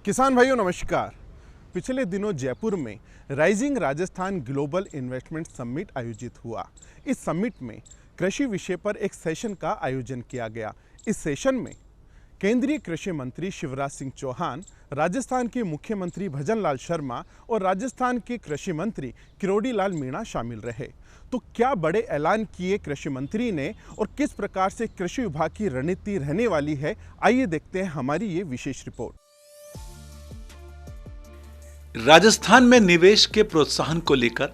किसान भाइयों नमस्कार। पिछले दिनों जयपुर में rising Rajasthan global investment summit आयोजित हुआ। इस समिट में कृषि विषय पर एक सेशन का आयोजन किया गया। इस सेशन में केंद्रीय कृषि मंत्री शिवराज सिंह चौहान, राजस्थान के मुख्यमंत्री भजन लाल शर्मा और राजस्थान के कृषि मंत्री किरोड़ी लाल मीणा शामिल रहे। तो क्या बड़े ऐलान किए कृषि मंत्री ने और किस प्रकार से कृषि विभाग की रणनीति रहने वाली है, आइए देखते हैं हमारी ये विशेष रिपोर्ट। राजस्थान में निवेश के प्रोत्साहन को लेकर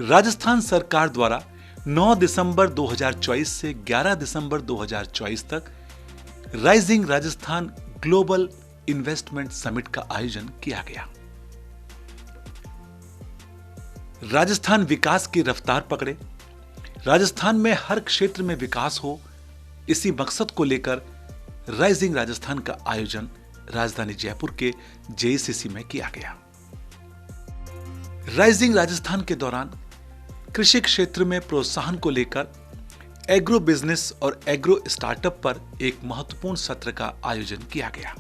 राजस्थान सरकार द्वारा 9 दिसंबर 2024 से 11 दिसंबर 2024 तक rising Rajasthan global investment summit का आयोजन किया गया। राजस्थान विकास की रफ्तार पकड़े, राजस्थान में हर क्षेत्र में विकास हो, इसी मकसद को लेकर राइजिंग राजस्थान का आयोजन राजधानी जयपुर के जेसीसी में किया गया। राइजिंग राजस्थान के दौरान कृषि क्षेत्र में प्रोत्साहन को लेकर एग्रो बिजनेस और एग्रो स्टार्टअप पर एक महत्वपूर्ण सत्र का आयोजन किया गया।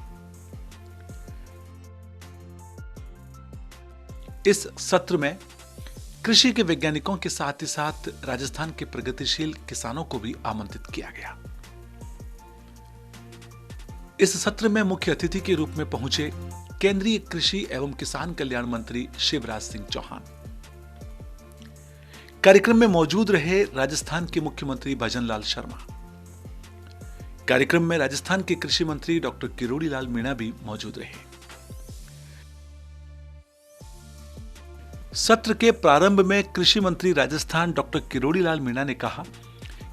इस सत्र में कृषि के वैज्ञानिकों के साथ ही साथ राजस्थान के प्रगतिशील किसानों को भी आमंत्रित किया गया। इस सत्र में मुख्य अतिथि के रूप में पहुंचे केंद्रीय कृषि एवं किसान कल्याण मंत्री शिवराज सिंह चौहान। कार्यक्रम में मौजूद रहे राजस्थान के मुख्यमंत्री भजन लाल शर्मा। कार्यक्रम में राजस्थान के कृषि मंत्री डॉक्टर किरोड़ी लाल मीणा भी मौजूद रहे। सत्र के प्रारंभ में कृषि मंत्री राजस्थान डॉक्टर किरोड़ी लाल मीणा ने कहा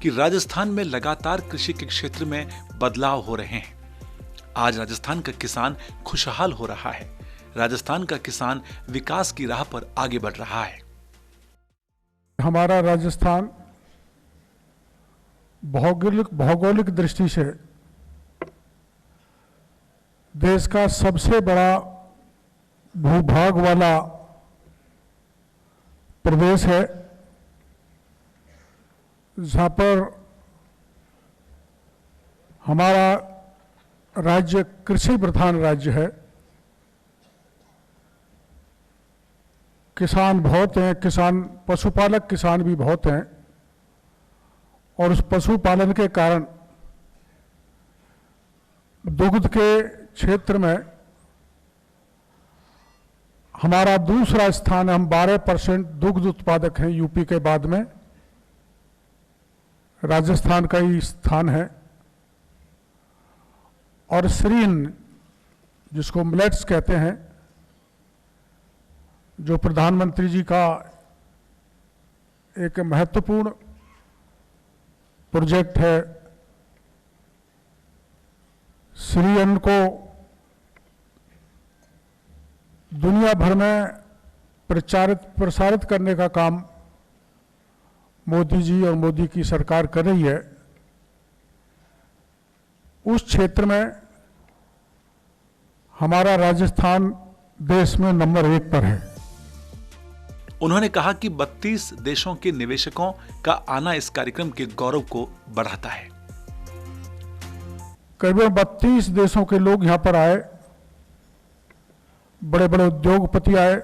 कि राजस्थान में लगातार कृषि के क्षेत्र में बदलाव हो रहे हैं। आज राजस्थान का किसान खुशहाल हो रहा है। राजस्थान का किसान विकास की राह पर आगे बढ़ रहा है। हमारा राजस्थान भौगोलिक दृष्टि से देश का सबसे बड़ा भूभाग वाला प्रदेश है, जहां पर हमारा राज्य कृषि प्रधान राज्य है। किसान बहुत हैं, पशुपालक किसान भी बहुत हैं, और उस पशुपालन के कारण दुग्ध के क्षेत्र में हमारा दूसरा स्थान है। हम 12% दुग्ध उत्पादक हैं। यूपी के बाद में राजस्थान का ही स्थान है। और श्रीअन्न, जिसको मिलेट्स कहते हैं, जो प्रधानमंत्री जी का एक महत्वपूर्ण प्रोजेक्ट है, श्रीअन्न को दुनिया भर में प्रसारित करने का काम मोदी जी और मोदी की सरकार कर रही है। उस क्षेत्र में हमारा राजस्थान देश में नंबर 1 पर है। उन्होंने कहा कि 32 देशों के निवेशकों का आना इस कार्यक्रम के गौरव को बढ़ाता है। करीब 32 देशों के लोग यहां पर आए, बड़े बड़े उद्योगपति आए।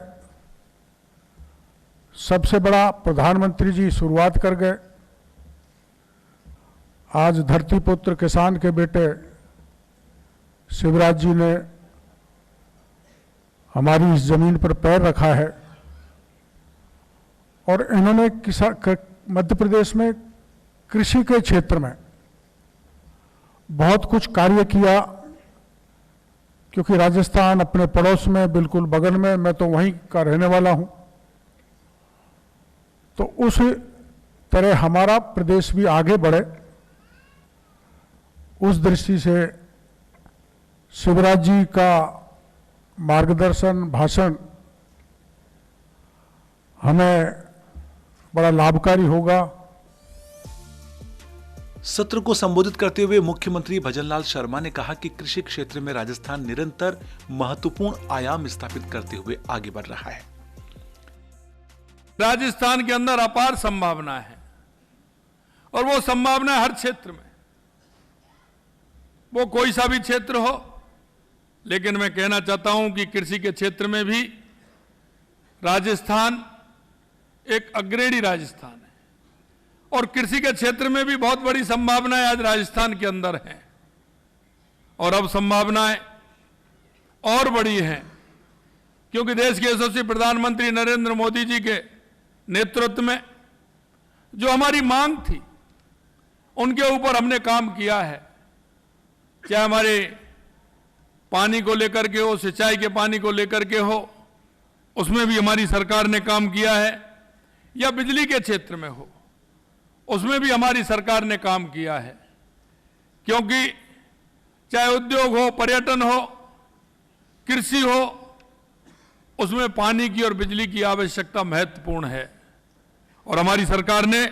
सबसे बड़ा प्रधानमंत्री जी शुरुआत कर गए। आज धरती पुत्र किसान के बेटे शिवराज जी ने हमारी इस जमीन पर पैर रखा है, और इन्होंने मध्य प्रदेश में कृषि के क्षेत्र में बहुत कुछ कार्य किया, क्योंकि राजस्थान अपने पड़ोस में बिल्कुल बगल में, मैं तो वहीं का रहने वाला हूं। तो उस तरह हमारा प्रदेश भी आगे बढ़े, उस दृष्टि से शिवराज जी का मार्गदर्शन, भाषण हमें बड़ा लाभकारी होगा। सत्र को संबोधित करते हुए मुख्यमंत्री भजन लाल शर्मा ने कहा कि कृषि क्षेत्र में राजस्थान निरंतर महत्वपूर्ण आयाम स्थापित करते हुए आगे बढ़ रहा है। राजस्थान के अंदर अपार संभावना है, और वो संभावना हर क्षेत्र में, वो कोई सा भी क्षेत्र हो, लेकिन मैं कहना चाहता हूं कि कृषि के क्षेत्र में भी राजस्थान एक अग्रणी राजस्थान है और कृषि के क्षेत्र में भी बहुत बड़ी संभावनाएं आज राजस्थान के अंदर हैं और अब संभावनाएं और बड़ी हैं, क्योंकि देश के यशस्वी प्रधानमंत्री नरेंद्र मोदी जी के नेतृत्व में जो हमारी मांग थी उनके ऊपर हमने काम किया है। चाहे हमारे पानी को लेकर के हो, सिंचाई के पानी को लेकर के हो, उसमें भी हमारी सरकार ने काम किया है, या बिजली के क्षेत्र में हो, उसमें भी हमारी सरकार ने काम किया है। क्योंकि चाहे उद्योग हो, पर्यटन हो, कृषि हो, उसमें पानी की और बिजली की आवश्यकता महत्वपूर्ण है और हमारी सरकार ने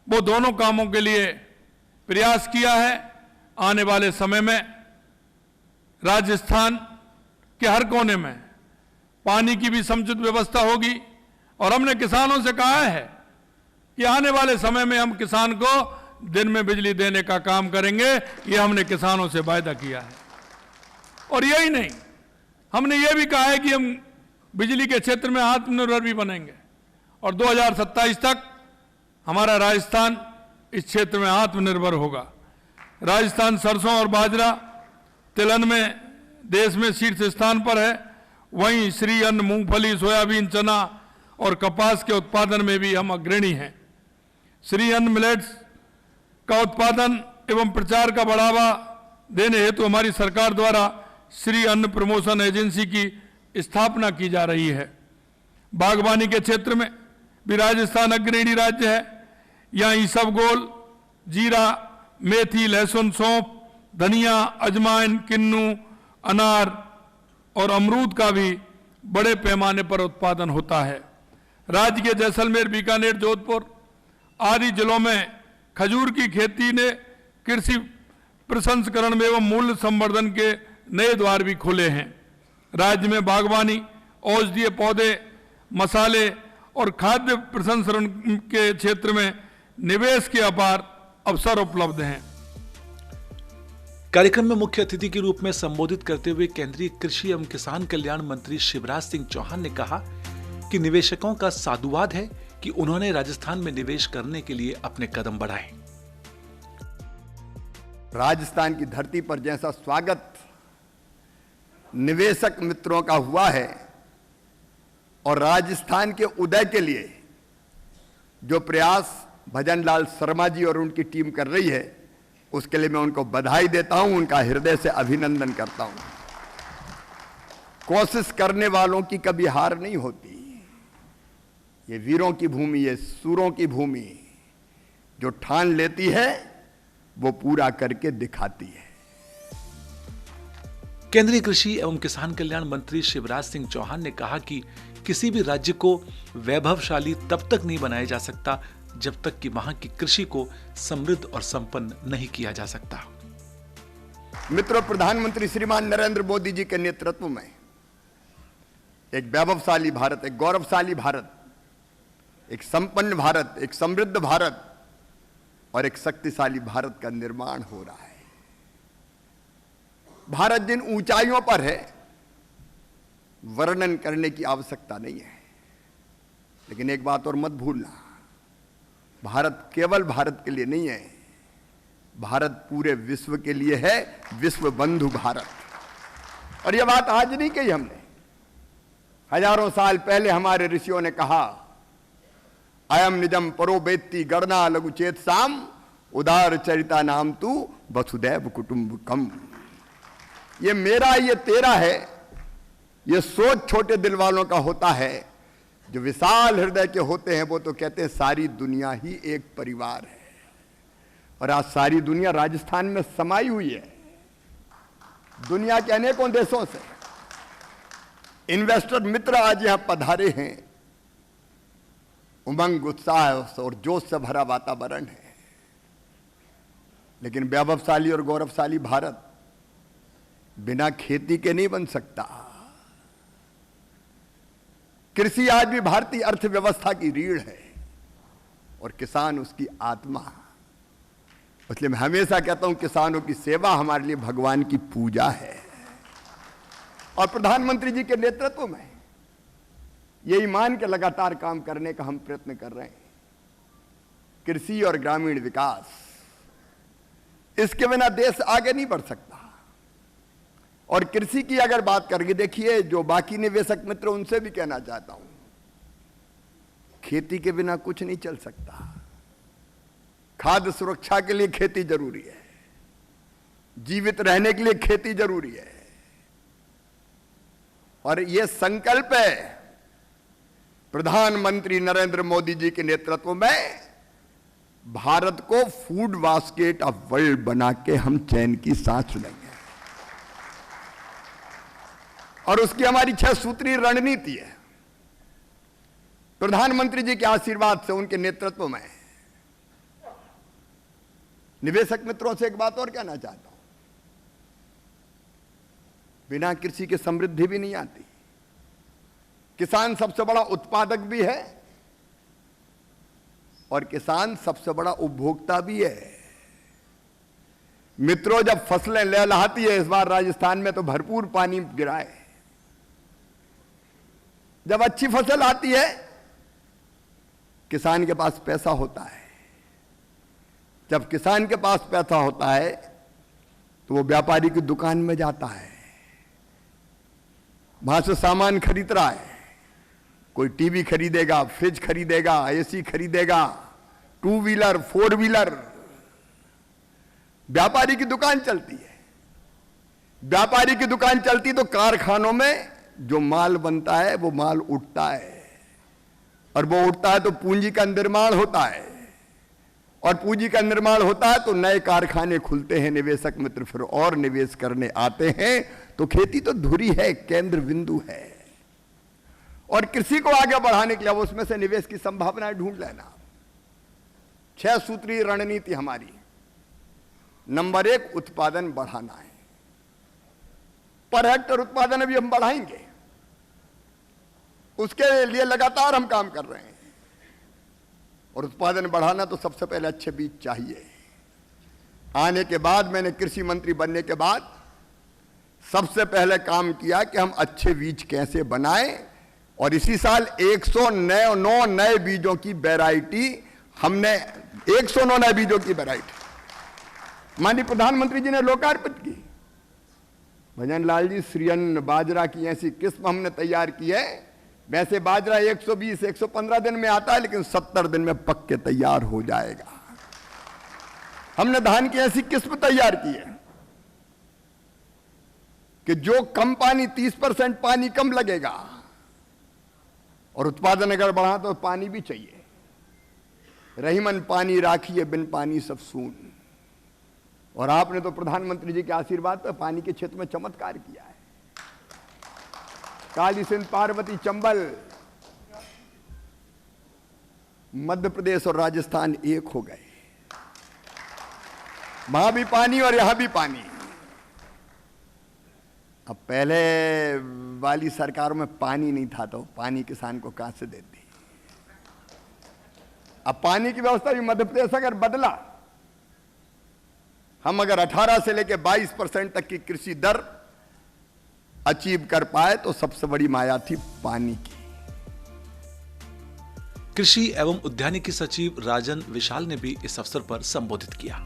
वो दोनों कामों के लिए प्रयास किया है। आने वाले समय में राजस्थान के हर कोने में पानी की भी समुचित व्यवस्था होगी और हमने किसानों से कहा है कि आने वाले समय में हम किसान को दिन में बिजली देने का काम करेंगे। ये हमने किसानों से वायदा किया है। और यही नहीं, हमने ये भी कहा है कि हम बिजली के क्षेत्र में आत्मनिर्भर भी बनेंगे और 2027 तक हमारा राजस्थान इस क्षेत्र में आत्मनिर्भर होगा। राजस्थान सरसों और बाजरा तिलहन में देश में शीर्ष स्थान पर है। वहीं श्री अन्न, मूंगफली, सोयाबीन, चना और कपास के उत्पादन में भी हम अग्रणी हैं। श्री अन्न मिलेट्स का उत्पादन एवं प्रचार का बढ़ावा देने हेतु हमारी सरकार द्वारा श्री अन्न प्रमोशन एजेंसी की स्थापना की जा रही है। बागवानी के क्षेत्र में भी राजस्थान अग्रणी राज्य है। यहाँ ईसबगोल, जीरा, मेथी, लहसुन, सौंफ, धनिया, अजवाइन, किन्नू, अनार और अमरूद का भी बड़े पैमाने पर उत्पादन होता है। राज्य के जैसलमेर, बीकानेर, जोधपुर आदि जिलों में खजूर की खेती ने कृषि प्रसंस्करण एवं मूल्य संवर्धन के नए द्वार भी खोले हैं। राज्य में बागवानी, औषधीय पौधे, मसाले और खाद्य प्रसंस्करण के क्षेत्र में निवेश के अपार अवसर उपलब्ध हैं। कार्यक्रम में मुख्य अतिथि के रूप में संबोधित करते हुए केंद्रीय कृषि एवं किसान कल्याण मंत्री शिवराज सिंह चौहान ने कहा कि निवेशकों का साधुवाद है कि उन्होंने राजस्थान में निवेश करने के लिए अपने कदम बढ़ाए। राजस्थान की धरती पर जैसा स्वागत निवेशक मित्रों का हुआ है और राजस्थान के उदय के लिए जो प्रयास भजन लाल शर्मा जी और उनकी टीम कर रही है, उसके लिए मैं उनको बधाई देता हूं, उनका हृदय से अभिनंदन करता हूं। कोशिश करने वालों की कभी हार नहीं होती। ये वीरों की भूमि, ये सूरों की भूमि, जो ठान लेती है वो पूरा करके दिखाती है। केंद्रीय कृषि एवं किसान कल्याण मंत्री शिवराज सिंह चौहान ने कहा कि किसी भी राज्य को वैभवशाली तब तक नहीं बनाया जा सकता जब तक कि वहां की कृषि को समृद्ध और संपन्न नहीं किया जा सकता। मित्रों, प्रधानमंत्री श्रीमान नरेंद्र मोदी जी के नेतृत्व में एक वैभवशाली भारत, एक गौरवशाली भारत, एक संपन्न भारत, एक समृद्ध भारत और एक शक्तिशाली भारत का निर्माण हो रहा है। भारत जिन ऊंचाइयों पर है, वर्णन करने की आवश्यकता नहीं है। लेकिन एक बात और मत भूलना, भारत केवल भारत के लिए नहीं है, भारत पूरे विश्व के लिए है, विश्व बंधु भारत। और यह बात आज नहीं कही हमने, हजारों साल पहले हमारे ऋषियों ने कहा, अयम निजम परो वेत्ति गणना लघुचेत साम उदार चरिता नाम तू वसुदैव कुटुंबकम। ये मेरा, ये तेरा है, ये सोच छोटे दिल वालों का होता है। जो विशाल हृदय के होते हैं वो तो कहते हैं सारी दुनिया ही एक परिवार है। और आज सारी दुनिया राजस्थान में समाई हुई है। दुनिया के अनेकों देशों से इन्वेस्टर मित्र आज यहां पधारे हैं। उमंग, उत्साह और जोश से भरा वातावरण है। लेकिन वैभवशाली और गौरवशाली भारत बिना खेती के नहीं बन सकता। कृषि आज भी भारतीय अर्थव्यवस्था की रीढ़ है और किसान उसकी आत्मा। इसलिए मैं हमेशा कहता हूं, किसानों की सेवा हमारे लिए भगवान की पूजा है। और प्रधानमंत्री जी के नेतृत्व में यही मान के लगातार काम करने का हम प्रयत्न कर रहे हैं। कृषि और ग्रामीण विकास, इसके बिना देश आगे नहीं बढ़ सकता। और कृषि की अगर बात करके देखिए, जो बाकी निवेशक मित्र उनसे भी कहना चाहता हूं, खेती के बिना कुछ नहीं चल सकता। खाद्य सुरक्षा के लिए खेती जरूरी है, जीवित रहने के लिए खेती जरूरी है। और यह संकल्प है प्रधानमंत्री नरेंद्र मोदी जी के नेतृत्व में, भारत को फूड बास्केट ऑफ वर्ल्ड बना के हम चैन की सांस लेंगे। और उसकी हमारी 6 सूत्रीय रणनीति है। प्रधानमंत्री जी के आशीर्वाद से, उनके नेतृत्व में, निवेशक मित्रों से एक बात और कहना चाहता हूं, बिना कृषि के समृद्धि भी नहीं आती। किसान सबसे बड़ा उत्पादक भी है और किसान सबसे बड़ा उपभोक्ता भी है। मित्रों, जब फसलें लहलहाती है, इस बार राजस्थान में तो भरपूर पानी गिरा है। जब अच्छी फसल आती है, किसान के पास पैसा होता है। जब किसान के पास पैसा होता है तो वो व्यापारी की दुकान में जाता है, वहां से सामान खरीद रहा है। कोई टीवी खरीदेगा, फ्रिज खरीदेगा, एसी खरीदेगा, 2 व्हीलर 4 व्हीलर, व्यापारी की दुकान चलती है। व्यापारी की दुकान चलती तो कारखानों में जो माल बनता है वो माल उठता है, और वो उठता है तो पूंजी का निर्माण होता है, और पूंजी का निर्माण होता है तो नए कारखाने खुलते हैं, निवेशक मित्र फिर और निवेश करने आते हैं। तो खेती तो धुरी है, केंद्र बिंदु है। और कृषि को आगे बढ़ाने के लिए उसमें से निवेश की संभावनाएं ढूंढ लेना। 6 सूत्रीय रणनीति हमारी। नंबर 1, उत्पादन बढ़ाना है। पर हेक्टर उत्पादन अभी हम बढ़ाएंगे, उसके लिए लगातार हम काम कर रहे हैं। और उत्पादन बढ़ाना तो सबसे पहले अच्छे बीज चाहिए। आने के बाद, मैंने कृषि मंत्री बनने के बाद सबसे पहले काम किया कि हम अच्छे बीज कैसे बनाएं। और इसी साल 109 नए बीजों की वैरायटी हमने 109 नए बीजों की वैरायटी माननीय प्रधानमंत्री जी ने लोकार्पित की। भजन लाल जी, श्रीअन्न बाजरा की ऐसी किस्म हमने तैयार की है। वैसे बाजरा 120-115 दिन में आता है, लेकिन 70 दिन में पक के तैयार हो जाएगा। हमने धान की ऐसी किस्म तैयार की है कि जो कम पानी, 30% पानी कम लगेगा, और उत्पादन अगर बढ़ा तो पानी भी चाहिए। रहीमन पानी राखिए, बिन पानी सब सून। और आपने तो प्रधानमंत्री जी के आशीर्वाद पर पानी के क्षेत्र में चमत्कार किया है। काली सिंध, पार्वती, चंबल, मध्य प्रदेश और राजस्थान एक हो गए। वहां भी पानी और यहां भी पानी। अब पहले वाली सरकारों में पानी नहीं था तो पानी किसान को कहां से देती। अब पानी की व्यवस्था भी मध्य प्रदेश अगर बदला, हम अगर 18 से लेकर 22% तक की कृषि दर अचीव कर पाए तो सबसे बड़ी माया थी पानी की। कृषि एवं उद्यानिकी सचिव राजन विशाल ने भी इस अवसर पर संबोधित किया।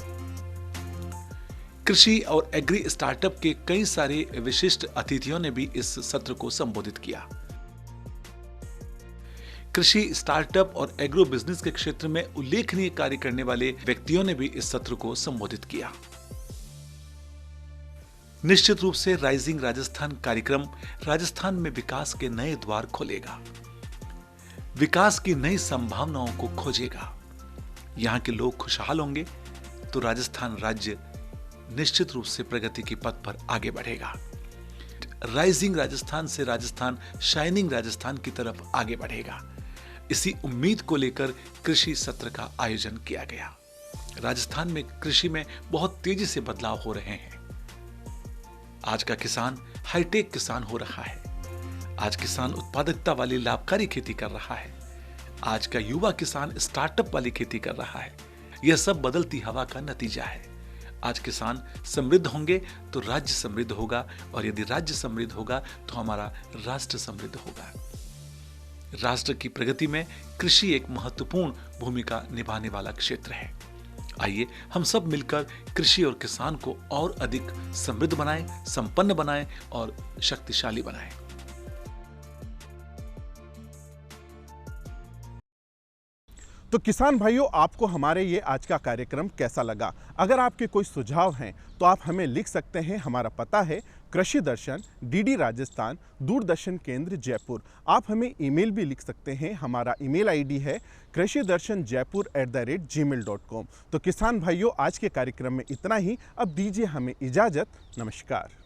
कृषि और एग्री स्टार्टअप के कई सारे विशिष्ट अतिथियों ने भी इस सत्र को संबोधित किया। कृषि, स्टार्टअप और एग्रो बिजनेस के क्षेत्र में उल्लेखनीय कार्य करने वाले व्यक्तियों ने भी इस सत्र को संबोधित किया। निश्चित रूप से राइजिंग राजस्थान कार्यक्रम राजस्थान में विकास के नए द्वार खोलेगा, विकास की नई संभावनाओं को खोजेगा। यहां के लोग खुशहाल होंगे तो राजस्थान राज्य निश्चित रूप से प्रगति के पथ पर आगे बढ़ेगा। राइजिंग राजस्थान से राजस्थान शाइनिंग राजस्थान की तरफ आगे बढ़ेगा। इसी उम्मीद को लेकर कृषि सत्र का आयोजन किया गया। राजस्थान में कृषि में बहुत तेजी से बदलाव हो रहे हैं। आज का किसान हाईटेक किसान हो रहा है। आज किसान उत्पादकता वाली लाभकारी खेती कर रहा है। आज का युवा किसान स्टार्टअप वाली खेती कर रहा है। यह सब बदलती हवा का नतीजा है। आज किसान समृद्ध होंगे तो राज्य समृद्ध होगा, और यदि राज्य समृद्ध होगा तो हमारा राष्ट्र समृद्ध होगा। राष्ट्र की प्रगति में कृषि एक महत्वपूर्ण भूमिका निभाने वाला क्षेत्र है। आइए हम सब मिलकर कृषि और किसान को और अधिक समृद्ध बनाएं, संपन्न बनाएं और शक्तिशाली बनाएं। तो किसान भाइयों, आपको हमारे ये आज का कार्यक्रम कैसा लगा? अगर आपके कोई सुझाव हैं तो आप हमें लिख सकते हैं। हमारा पता है कृषि दर्शन, डीडी राजस्थान, दूरदर्शन केंद्र, जयपुर। आप हमें ईमेल भी लिख सकते हैं। हमारा ईमेल आईडी है krishidarshanjaipur@gmail.com। तो किसान भाइयों, आज के कार्यक्रम में इतना ही। अब दीजिए हमें इजाज़त। नमस्कार।